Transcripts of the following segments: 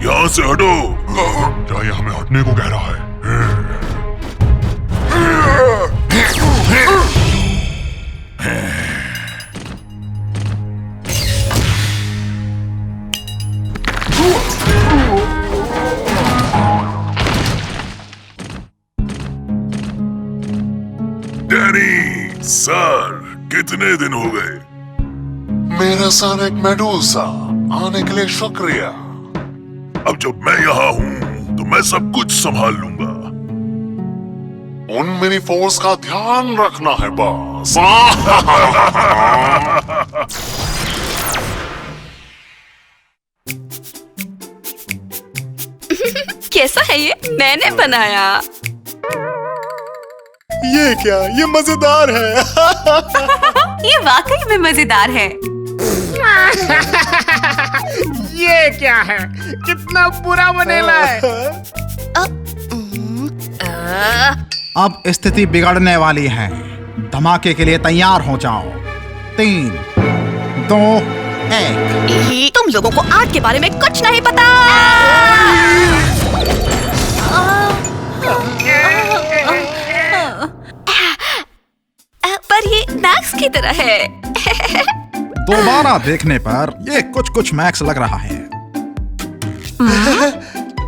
यहाँ से हटो। क्या ये हमें हटने को कह रहा है? डैनी सर, कितने दिन हो गए? मेरा सोनिक मेडूसा, आने के लिए शुक्रिया। अब जब मैं यहाँ हूँ तो मैं सब कुछ संभाल लूंगा। उन मिनी फोर्स का ध्यान रखना है बॉस। कैसा है ये? मैंने बनाया। ये क्या? ये मजेदार है। ये वाकई में मजेदार है। ये क्या है? कितना बुरा बनेला है। अब स्थिति बिगड़ने वाली है। धमाके के लिए तैयार हो जाओ। 3, 2, 1। तुम लोगों को आर्ट के बारे में कुछ नहीं पता। पर ये मैक्स की तरह है। दोबारा देखने पर ये कुछ मैक्स लग रहा है।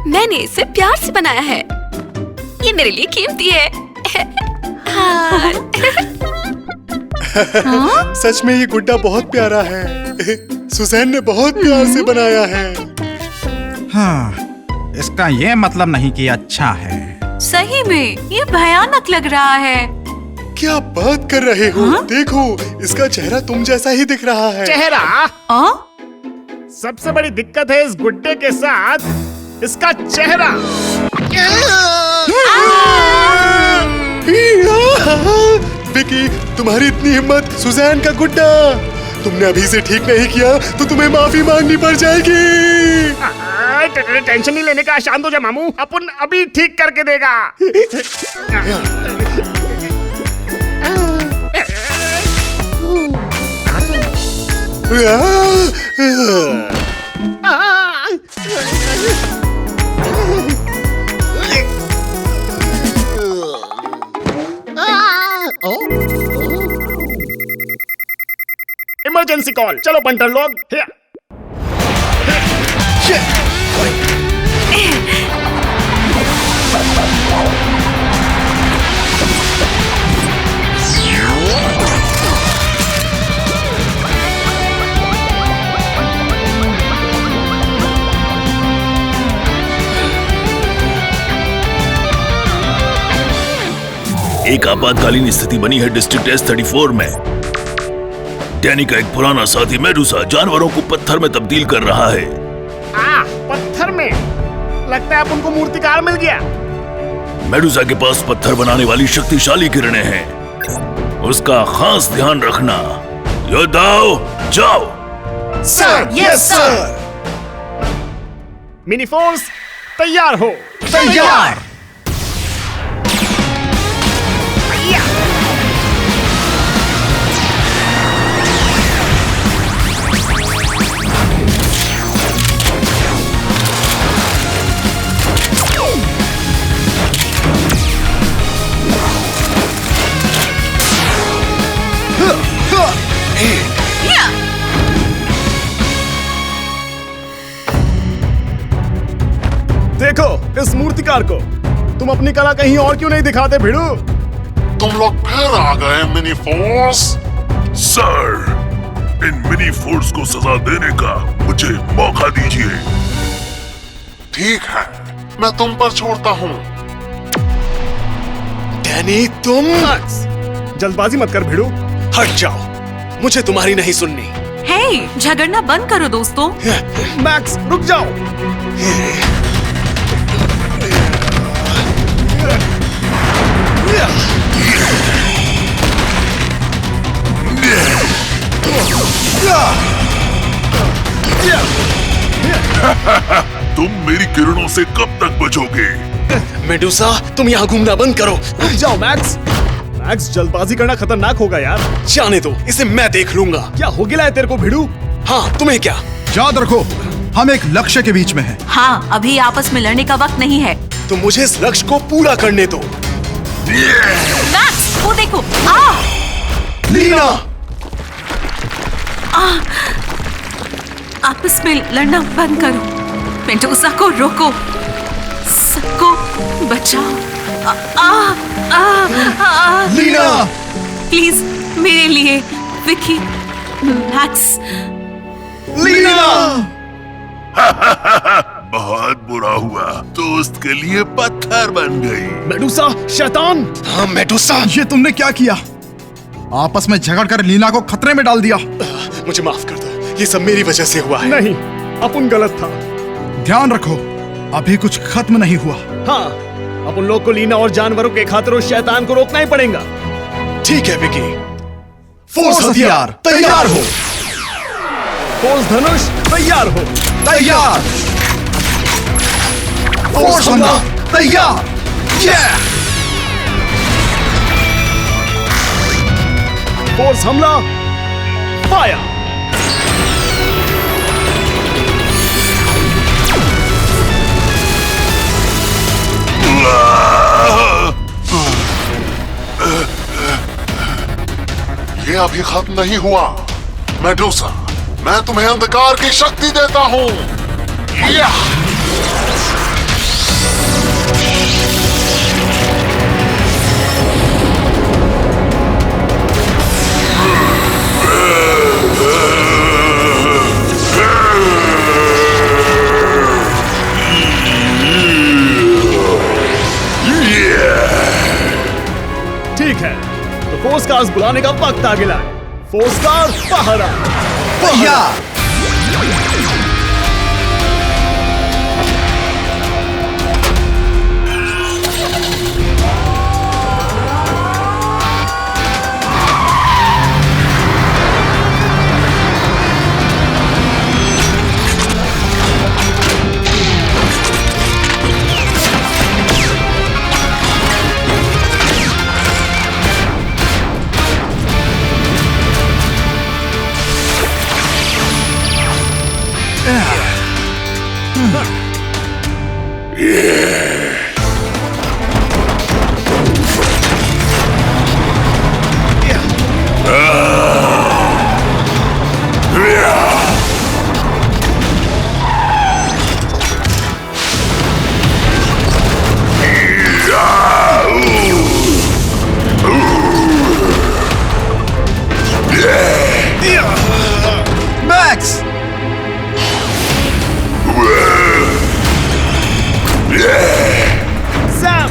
मैंने इसे प्यार से बनाया है। ये मेरे लिए कीमती है। सच में ये गुड्डा बहुत प्यारा है। सुजैन ने बहुत प्यार से बनाया है। हाँ, इसका ये मतलब नहीं कि अच्छा है। सही में ये भयानक लग रहा है। क्या बात कर रहे हो? देखो, इसका चेहरा तुम जैसा ही दिख रहा है। चेहरा? सबसे बड़ी दिक्कत है इस गुड्डे के साथ इसका चेहरा। विकी, तुम्हारी इतनी हिम्मत! सुजैन का गुड्डा! तुमने अभी से ठीक नहीं किया तो तुम्हें माफी मांगनी पड़ जाएगी। टेंशन नहीं लेने का, शांत हो जा मामू, अपन अभी ठीक करके देगा। Emergency call. चलो बंटर लोग। एक आपातकालीन स्थिति बनी है डिस्ट्रिक्ट S34 में। डैनी का एक पुराना साथी मेडूसा जानवरों को पत्थर में तब्दील कर रहा है। पत्थर में? लगता है उनको मूर्तिकार मिल गया। मेडूसा के पास पत्थर बनाने वाली शक्तिशाली किरणें हैं। उसका खास ध्यान रखना। योद्धाओ, जाओ। Sir, yes sir. Mini force तैयार हो। तैयार। देखो इस मूर्तिकार को। तुम अपनी कला कहीं और क्यों नहीं दिखाते भिड़ू? तुम लोग फिर आ गए मिनी फोर्स। सर, इन मिनी फोर्स को सजा देने का मुझे मौका दीजिए। ठीक है, मैं तुम पर छोड़ता हूँ। डैनी, तुम जल्दबाजी मत कर भिड़ू। हट जाओ, मुझे तुम्हारी नहीं सुननी। हे, झगड़ना बंद करो दोस्तों। मैक्स रुक जाओ। तुम मेरी किरणों से कब तक बचोगे? मेडुसा, तुम यहाँ घूमना बंद करो। रुक जाओ मैक्स। मैक्स, जल्दबाजी करना खतरनाक होगा यार। जाने दो, इसे मैं देख लूंगा। क्या हो गया है तेरे को भिड़ू? हाँ, तुम्हें क्या? याद रखो, हम एक लक्ष्य के बीच में हैं। हाँ, अभी आपस में लड़ने का वक्त नहीं है। तो मुझे इस लक्ष्य को पूरा करने दो। मैक्स, वो देखो। लीना! आपस में लड़ना बंद करो। मेडुसा को रोको, सबको बचाओ। लीना! प्लीज मेरे लिए, विकी, मैक्स। लीना! बहुत बुरा हुआ, दोस्त के लिए पत्थर बन गई। मेडुसा, शैतान! हाँ मेडुसा, ये तुमने क्या किया? आपस में झगड़ कर लीना को खतरे में डाल दिया। मुझे माफ कर दो, ये सब मेरी वजह से हुआ है। नहीं, अपन गलत था। ध्यान रखो, अभी कुछ खत्म नहीं हुआ। हाँ, अपन लोग को लीना और जानवरों के खातिर उस शैतान को रोकना ही पड़ेगा। ठीक है विकी, फोर्स हथियार तैयार हो। फोर्स धनुष तैयार हो। तैयार। फोर्स हमला तैयार। फोर्स हमला, फायर। ये अभी खत्म नहीं हुआ। मेडुसा, मैं तुम्हें अंधकार की शक्ति देता हूँ। ठीक है, तो फोर्स कार्स बुलाने का वक्त आ गया है। फोर्स कार पहरा। तैयार। मैक्स! सैम!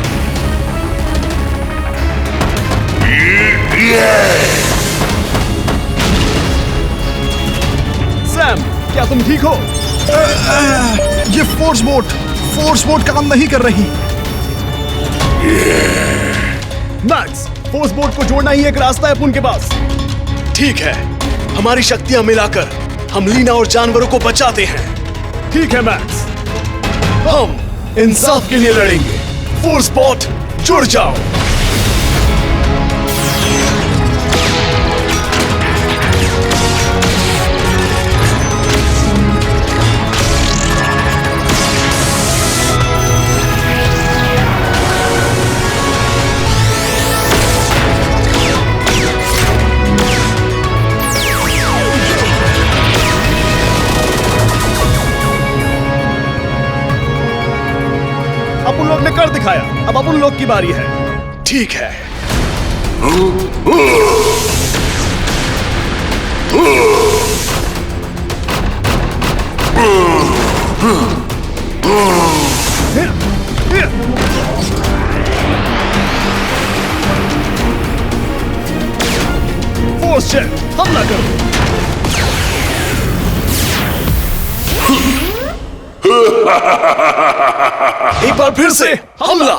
सैम, क्या तुम ठीक हो? ये फोर्स बोट काम नहीं कर रही। मैक्स, फोर्स बोट को जोड़ना ही एक रास्ता है अपन के पास। ठीक है, हमारी शक्तियां मिलाकर हम लीना और जानवरों को बचाते हैं। ठीक है मैक्स। हम इंसाफ के लिए लड़ेंगे। फोर्स बोट जुड़ जाओ। अपन लोग ने कर दिखाया, अब अपन लोग की बारी है। ठीक है। फोर्स जेट, हमला करो। एक बार फिर से हमला।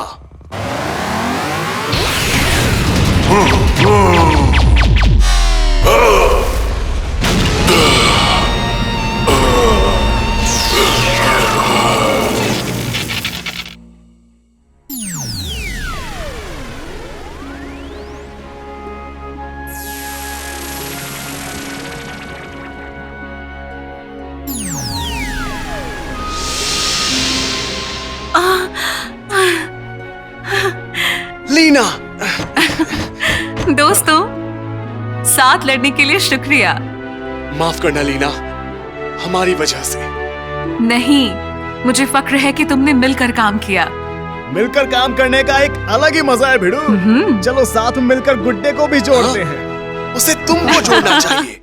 लीना, दोस्तों, साथ लड़ने के लिए शुक्रिया। माफ करना लीना, हमारी वजह से। नहीं, मुझे फक्र है कि तुमने मिलकर काम किया। मिलकर काम करने का एक अलग ही मजा है भिड़ू। चलो साथ में मिलकर गुड्डे को भी जोड़ते हैं। उसे तुमको जोड़ना चाहिए।